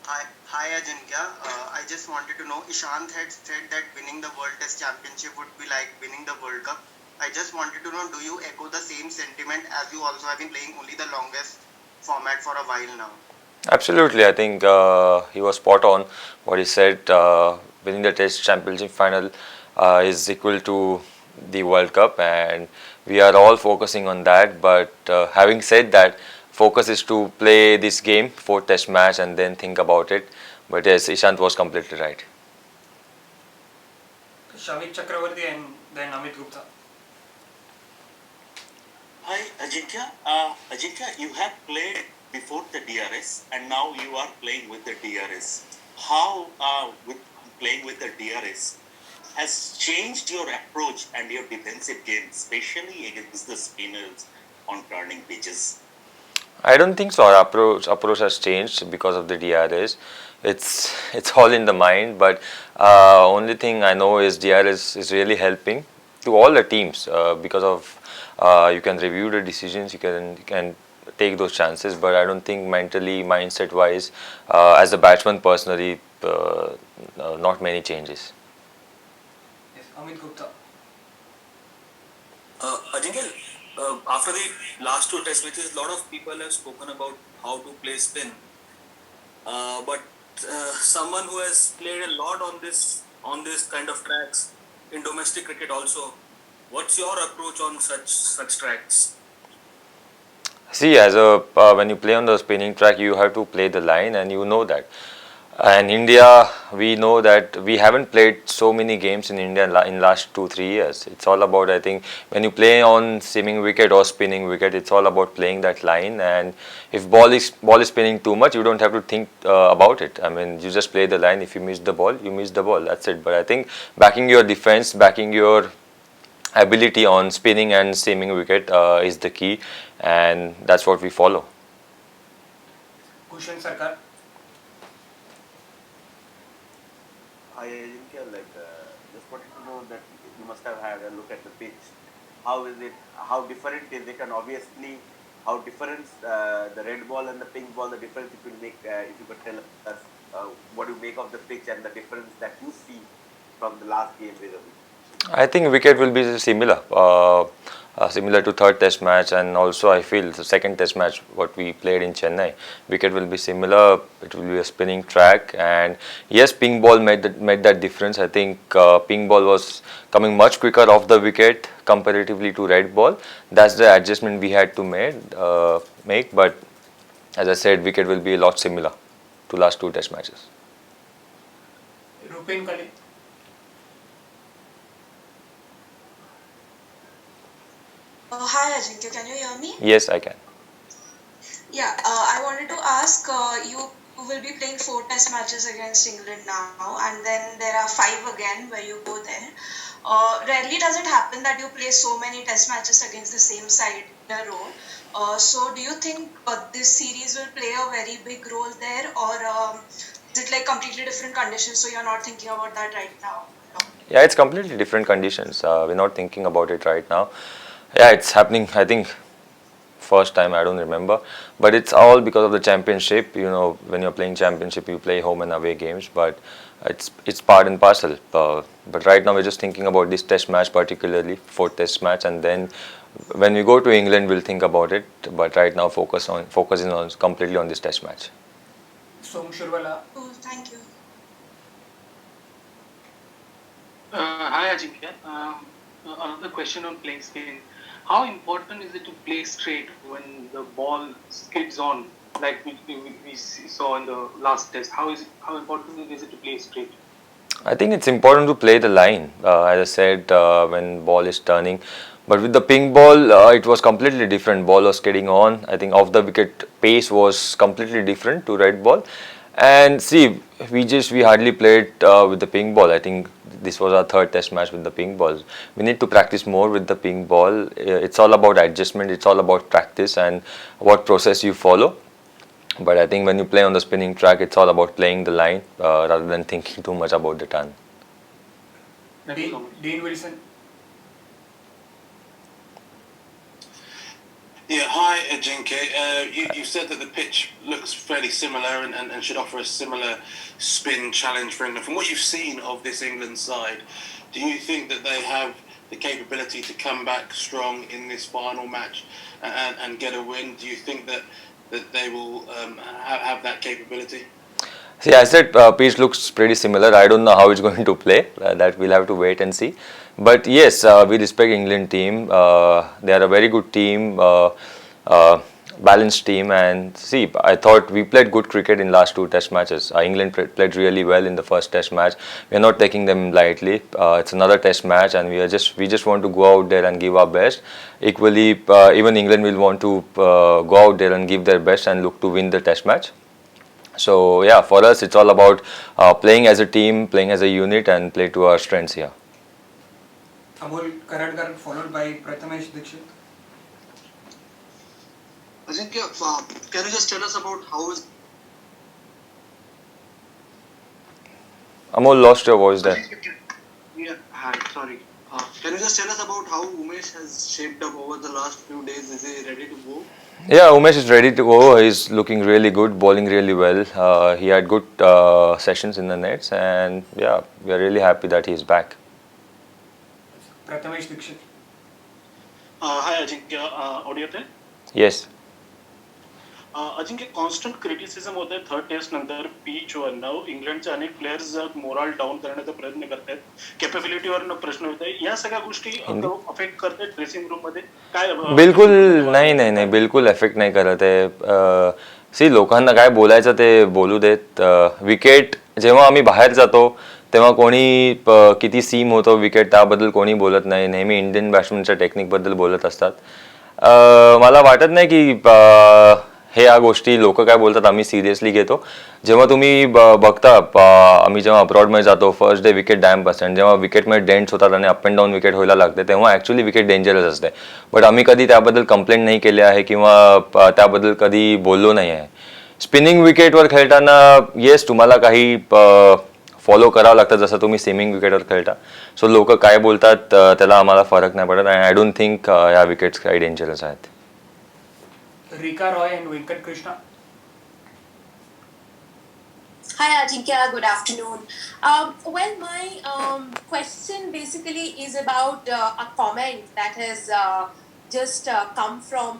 Hi Ajinkya. I just wanted to know, Ishant had said that winning the World Test Championship would be like winning the World Cup. I just wanted to know, do you echo the same sentiment as you also have been playing only the longest format for a while now? Absolutely, I think he was spot on what he said. Winning the Test Championship final is equal to the World Cup, and we are all focusing on that. But having said that, focus is to play this game, fourth Test match, and then think about it. But yes, Ishant was completely right. Shavik Chakravarti and then Amit Gupta. Hi, Ajinkya. Ajinkya, you have played before the DRS and now you are playing with the DRS. How with playing with the DRS has changed your approach and your defensive game, especially against the spinners on turning pitches? I don't think so. Our approach has changed because of the DRS. It's all in the mind. But only thing I know is DRS is really helping to all the teams because of you can review the decisions. You can take those chances. But I don't think mentally, mindset wise, as a batsman personally, not many changes. Yes, Amit Gupta. Ajinkya, after the last two test matches, a lot of people have spoken about how to play spin. But someone who has played a lot on this kind of tracks in domestic cricket also, what's your approach on such tracks? See, as a when you play on the spinning track, you have to play the line, and you know that. And India, we know that we haven't played so many games in India in last 2 3 years. It's all about, I think, when you play on seaming wicket or spinning wicket, it's all about playing that line. And if ball is spinning too much, you don't have to think about it. I mean, you just play the line. If you miss the ball, you miss the ball. That's it. But I think backing your defense, backing your ability on spinning and seaming wicket is the key, and that's what we follow. Kushan Sarkar. Hi Ajinkya, just wanted to know that you must have had a look at the pitch. How is it? How different is it? And obviously, how different the red ball and the pink ball. The difference if you make, if you could tell us what you make of the pitch and the difference that you see from the last game with I think wicket will be similar, similar to third test match, and also I feel the second test match what we played in Chennai, wicket will be similar. It will be a spinning track, and yes, pink ball made that difference. I think pink ball was coming much quicker off the wicket comparatively to red ball. That's the adjustment we had to make. But as I said, wicket will be a lot similar to last two test matches. Rupin Kale. Hi Ajinkya, can you hear me? Yes, I can. Yeah, I wanted to ask you will be playing 4 test matches against England now, and then there are 5 again where you go there. Rarely does it happen that you play so many test matches against the same side in a row. So, do you think this series will play a very big role there, or is it like completely different conditions? So, you're not thinking about that right now? Yeah, it's completely different conditions. We're not thinking about it right now. Yeah, it's happening. I think first time I don't remember, but it's all because of the championship. You know, when you're playing championship, you play home and away games, but it's part and parcel. But right now we're just thinking about this test match, particularly fourth test match, and then when we go to England, we'll think about it. But right now, focusing on completely on this test match. Som Shurwala. Cool, thank you. Hi Ajinkya. Another question on playing spin. How important is it to play straight when the ball skids on, like we saw in the last test? How important is it to play straight? I think it's important to play the line, as I said, when ball is turning. But with the pink ball, it was completely different. Ball was getting on. I think off the wicket pace was completely different to red ball. And see, we hardly played with the pink ball. I think this was our third test match with the pink ball. We need to practice more with the pink ball. It's all about adjustment. It's all about practice and what process you follow. But I think when you play on the spinning track, it's all about playing the line rather than thinking too much about the turn. Dean Wilson. Yeah, hi Ajinkya. You said that the pitch looks fairly similar and should offer a similar spin challenge for England. From what you've seen of this England side, do you think that they have the capability to come back strong in this final match and get a win? Do you think that they will have that capability? See, I said pitch looks pretty similar. I don't know how it's going to play. That we'll have to wait and see. But yes, we respect England team. They are a very good team, uh, balanced team. And see, I thought we played good cricket in last two Test matches. England played really well in the first Test match. We are not taking them lightly. It's another Test match, and we just want to go out there and give our best. Equally, even England will want to go out there and give their best and look to win the Test match. So yeah, for us it's all about playing as a team, playing as a unit, and play to our strengths here. Amol Karadkar followed by Prathamesh Dixit. Ajinkya, can you just tell us about how is Amol lost your voice there. yeah, hi, sorry. Can you just tell us about how Umesh has shaped up over the last few days? Is he ready to go? Yeah, Umesh is ready to go. He's looking really good, bowling really well. He had good sessions in the nets, and yeah, we are really happy that he's back. Prathamesh Dixit. Hi Ajinkya, audio there? Yes. Ajinkya constant criticism होत आहे third test नंतर pitch वर नाव इंग्लंडचे अनेक players morale down करण्याचा प्रयत्न करतायत कॅपेबिलिटीवर प्रश्न होत आहे या सगळ्या गोष्टी अफेक्ट करतात ड्रेसिंग रूम मध्ये काय बिलकुल नाही बिलकुल एफेक्ट नाही करत आहे. सी लोकांना काय बोलायचं ते बोलू देत. विकेट जेव्हा आम्ही बाहेर जातो तेव्हा कोणी किती सीम होतो विकेट त्याबद्दल कोणी बोलत नाही. नेहमी इंडियन बॅट्समनच्या टेक्निकबद्दल बोलत असतात. मला वाटत नाही की हे या गोष्टी लोक काय बोलतात आम्ही सिरियसली घेतो. जेव्हा तुम्ही बघता आम्ही जेव्हा अब्रॉडमध्ये जातो फर्स्ट डे विकेट डॅम्प असते आणि जेव्हा विकेटमध्ये डेंट्स होतात आणि अप अँड डाऊन विकेट व्हायला लागते तेव्हा ॲक्च्युली विकेट डेंजरस असते. बट आम्ही कधी त्याबद्दल कंप्लेंट नाही केले आहे किंवा त्याबद्दल कधी बोललो नाही आहे. स्पिनिंग विकेटवर खेळताना येस तुम्हाला काही फॉलो करावं लागतं जसं तुम्ही स्विमिंग विकेटवर खेळता. सो लोक काय बोलतात त्याला आम्हाला फरक नाही पडत. आणि आय डोंट थिंक ह्या विकेट्स काही डेंजरस आहेत. Rika Roy and Venkat Krishna. Hi Ajinkya, good afternoon. Well, my question basically is about a comment that has just come from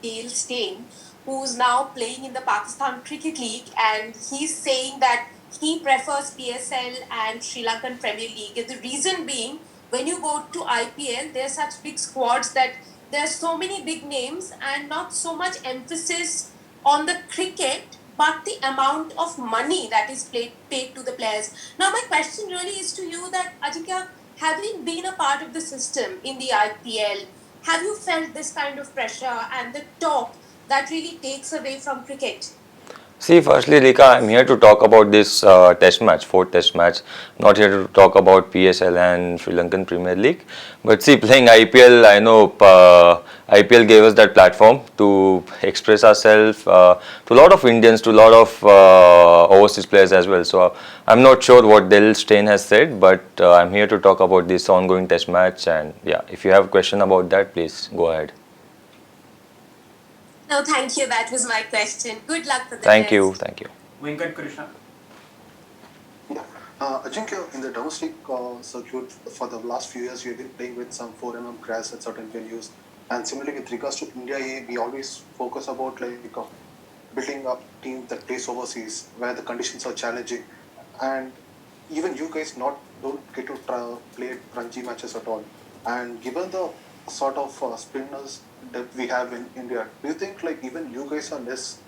Dale Steyn, who's now playing in the Pakistan Cricket League, and he's saying that he prefers PSL and Sri Lankan Premier League. And the reason being, when you go to IPL, there's such big squads that there are so many big names and not so much emphasis on the cricket, but the amount of money that is paid to the players. Now, my question really is to you that, Ajinkya, having been a part of the system in the IPL, have you felt this kind of pressure and the talk that really takes away from cricket? See, firstly, Rika, I'm here to talk about this test match, fourth test match. Not here to talk about PSL and Sri Lankan Premier League. But see, playing IPL, I know IPL gave us that platform to express ourselves to a lot of Indians, to a lot of overseas players as well. So I'm not sure what Dale Steyn has said, but I'm here to talk about this ongoing test match. And yeah, if you have a question about that, please go ahead. No, thank you. That was my question. Good luck for the Thank test. you. Thank you. Venkat Krishna. Ajinkya, in the domestic circuit for the last few years, you've been playing with some 4mm grass at certain venues. And similarly, with regards to India, we always focus about building up teams that plays overseas where the conditions are challenging. And even you guys don't get to play Ranji matches at all. And given the sort of spinners that we have in India, do you think even you guys are less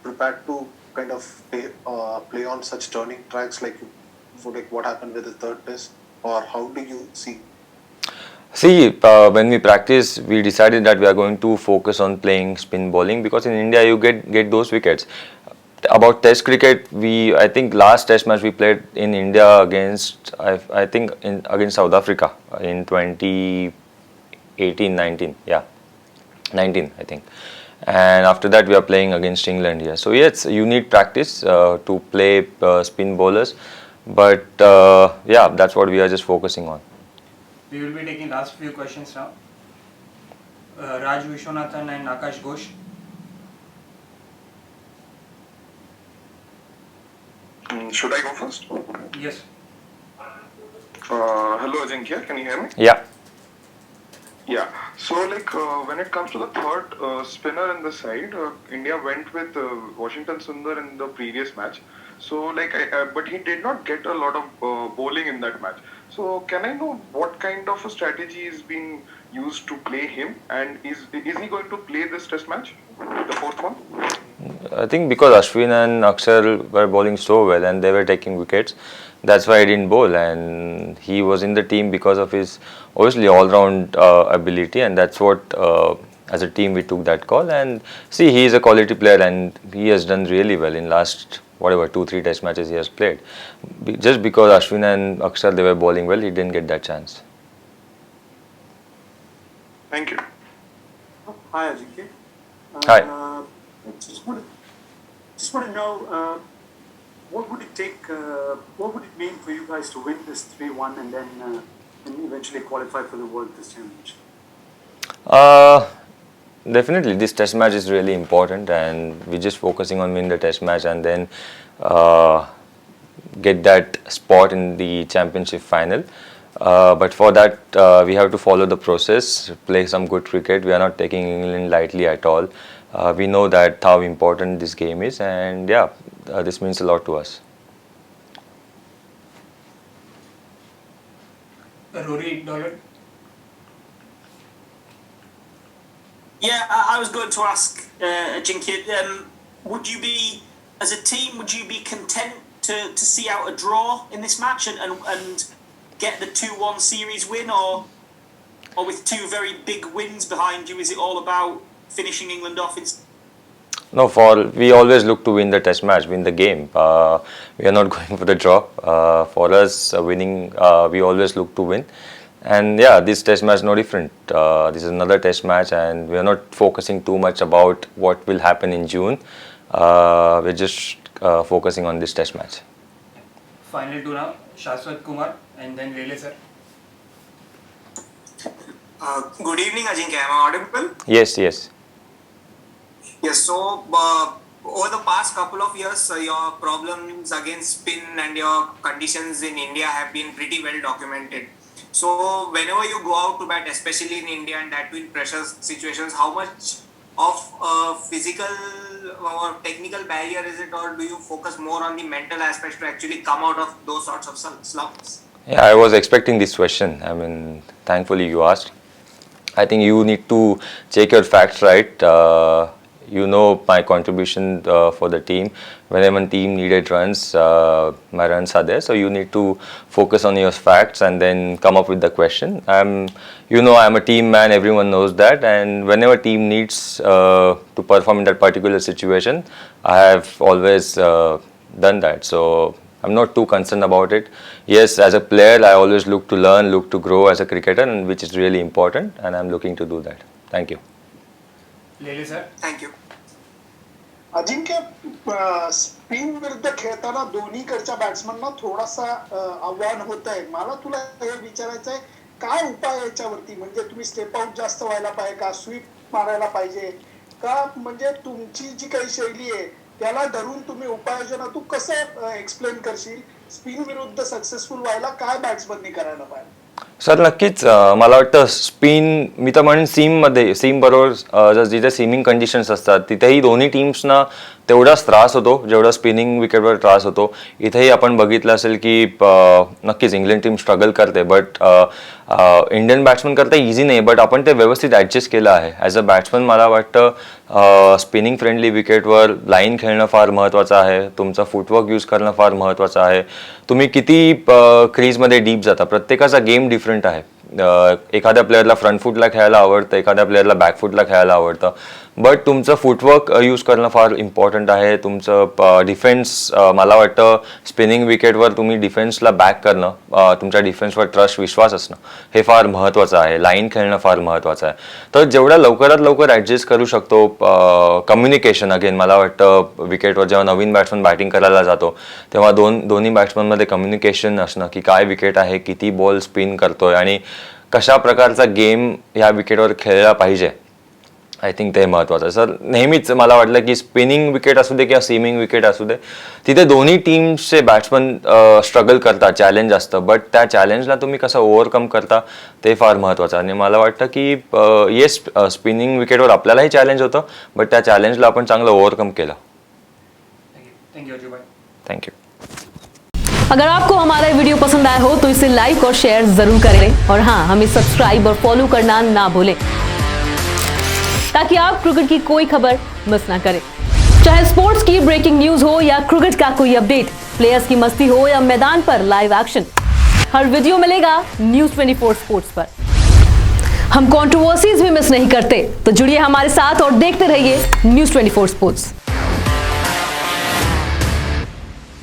prepared to kind of play on such turning tracks for what happened with the third test, or how do you see? See, when we practice, we decided that we are going to focus on playing spin bowling because in India you get those wickets. About Test cricket, I think last Test match we played in India against against South Africa in 2018-19, yeah, 19 I think. And after that we are playing against England here. So yes, you need practice to play spin bowlers, but yeah, that's what we are just focusing on. We will be taking last few questions now. Raj Vishwanathan and Akash Ghosh. Should I go first? Yes. Hello Ajinkya, can you hear me? Yeah. Yeah. So when it comes to the third spinner in the side, India went with Washington Sundar in the previous match. So but he did not get a lot of bowling in that match. So can I know what kind of a strategy is being used to play him, and is he going to play this test match, the fourth one? I think because Ashwin and Akshar were bowling so well and they were taking wickets, that's why he didn't bowl, and he was in the team because of his obviously all-round ability, and that's what as a team we took that call. And see, he is a quality player and he has done really well in last whatever 2-3 test matches he has played. Just because Ashwin and Akshar they were bowling well, he didn't get that chance. Thank you. Hi Ajinkya. Hi. Just want to know what would it take, what would it mean for you guys to win this 3-1 and then and eventually qualify for the World Test Championship? Definitely, this test match is really important, and we're just focusing on winning the test match and then get that spot in the championship final. But for that, we have to follow the process, play some good cricket. We are not taking England lightly at all. We know that how important this game is, and yeah, this means a lot to us. Rory Dolan. Yeah, I was going to ask Ajinkya, would you be, as a team, would you be content to see out a draw in this match and get the 2-1 series win, or with two very big wins behind you, is it all about finishing England off? No, we always look to win the test match, win the game. We are not going for the draw. For us, winning, we always look to win. And yeah, this test match is no different. This is another test match, and we are not focusing too much about what will happen in June. We're just focusing on this test match. Final two now, Shashwat Kumar and then Lele sir. Good evening, Ajinkya. Am I audible? Yes, yes. Yes, so over the past couple of years, your problems against spin and your conditions in India have been pretty well documented. So whenever you go out to bat, especially in India and that in pressure situations, how much of physical or technical barrier is it, or do you focus more on the mental aspects to actually come out of those sorts of slumps? Yeah, I was expecting this question. I mean, thankfully you asked. I think you need to check your facts right. You know my contribution for the team. Whenever a team needed runs, my runs are there. So you need to focus on your facts and then come up with the question. I'm a team man. Everyone knows that. And whenever team needs to perform in that particular situation, I have always done that. So I'm not too concerned about it. Yes, as a player, I always look to learn, look to grow as a cricketer, and which is really important. And I'm looking to do that. Thank you. Lele sir. Thank you. Ajinkya spin विरुद्ध खेळताना दोन्हीकडच्या बॅट्समनना थोडासा आव्हान होत आहे. मला तुला हे विचारायचं आहे, काय उपाय याच्यावरती? म्हणजे तुम्ही स्टेप आउट जास्त व्हायला पाहिजे का, स्वीप मारायला पाहिजे का, म्हणजे तुमची जी काही शैली आहे त्याला धरून तुम्ही उपाययोजना तू कसं एक्सप्लेन करशील? स्पिन विरुद्ध सक्सेसफुल व्हायला काय बॅट्समननी करायला पाहिजे? सर नक्कीच मला वाटतं स्पिन मी तर म्हणेन सीम बरोबर जिथे सीमिंग कंडिशन्स असतात तिथेही दोन्ही टीम्सना तेवढाच त्रास होतो जेवढा स्पिनिंग विकेटवर त्रास होतो. इथेही आपण बघितलं असेल की नक्कीच इंग्लंड टीम स्ट्रगल करते, बट इंडियन बॅट्समन करता इझी नाही, बट आपण ते व्यवस्थित ॲडजस्ट केलं आहे. ॲज अ बॅट्समन मला वाटतं स्पिनिंग फ्रेंडली विकेटवर लाईन खेळणं फार महत्त्वाचं आहे. तुमचा फुटवर्क यूज करणं फार महत्त्वाचं आहे. तुम्ही किती क्रीजमध्ये डीप जाता, प्रत्येकाचा गेम डिफरंट आहे. एखाद्या प्लेअरला फ्रंट फुटला खेळायला आवडतं, एखाद्या प्लेअरला बॅक फुटला खेळायला आवडतं, बट तुमचं फुटवर्क यूज करणं फार इम्पॉर्टंट आहे. तुमचं डिफेन्स मला वाटतं स्पिनिंग विकेटवर तुम्ही डिफेन्सला बॅक करणं, तुमच्या डिफेन्सवर ट्रस्ट विश्वास असणं हे फार महत्त्वाचं आहे. लाईन खेळणं फार महत्त्वाचं आहे. तर जेवढ्या लवकरात लवकर ॲडजस्ट करू शकतो. कम्युनिकेशन अगेन मला वाटतं विकेटवर जेव्हा नवीन बॅट्समन बॅटिंग करायला जातो तेव्हा दोन्ही बॅट्समनमध्ये कम्युनिकेशन असणं की काय विकेट आहे, किती बॉल स्पिन करतोय आणि कशा प्रकारचा गेम ह्या विकेटवर खेळला पाहिजे आय थिंक ते महत्त्वाचं आहे. सर नेहमीच मला वाटलं की स्पिनिंग विकेट असू दे किंवा सीमिंग विकेट असू दे, तिथे दोन्ही टीम्सचे बॅट्समन स्ट्रगल करतात, चॅलेंज असतं, बट त्या चॅलेंजला तुम्ही कसं ओव्हरकम करता ते फार महत्त्वाचं. आणि मला वाटतं की येस, स्पिनिंग विकेटवर आपल्यालाही चॅलेंज होतं, बट त्या चॅलेंजला आपण चांगलं ओव्हरकम केलं. थैंक यू अजय भाई. थँक्यू. अगर आपको हमारा वीडियो पसंद आया हो तो इसे लाइक और शेयर जरूर करें, और हाँ, हमें सब्सक्राइब और फॉलो करना ना भूलें ताकि आप क्रिकेट की कोई खबर मिस ना करें. चाहे स्पोर्ट्स की ब्रेकिंग न्यूज हो या क्रिकेट का कोई अपडेट, प्लेयर्स की मस्ती हो या मैदान पर लाइव एक्शन, हर वीडियो मिलेगा न्यूज़ 24 स्पोर्ट्स पर. हम कंट्रोवर्सीज भी मिस नहीं करते, तो जुड़िए हमारे साथ और देखते रहिए न्यूज़ 24 स्पोर्ट्स.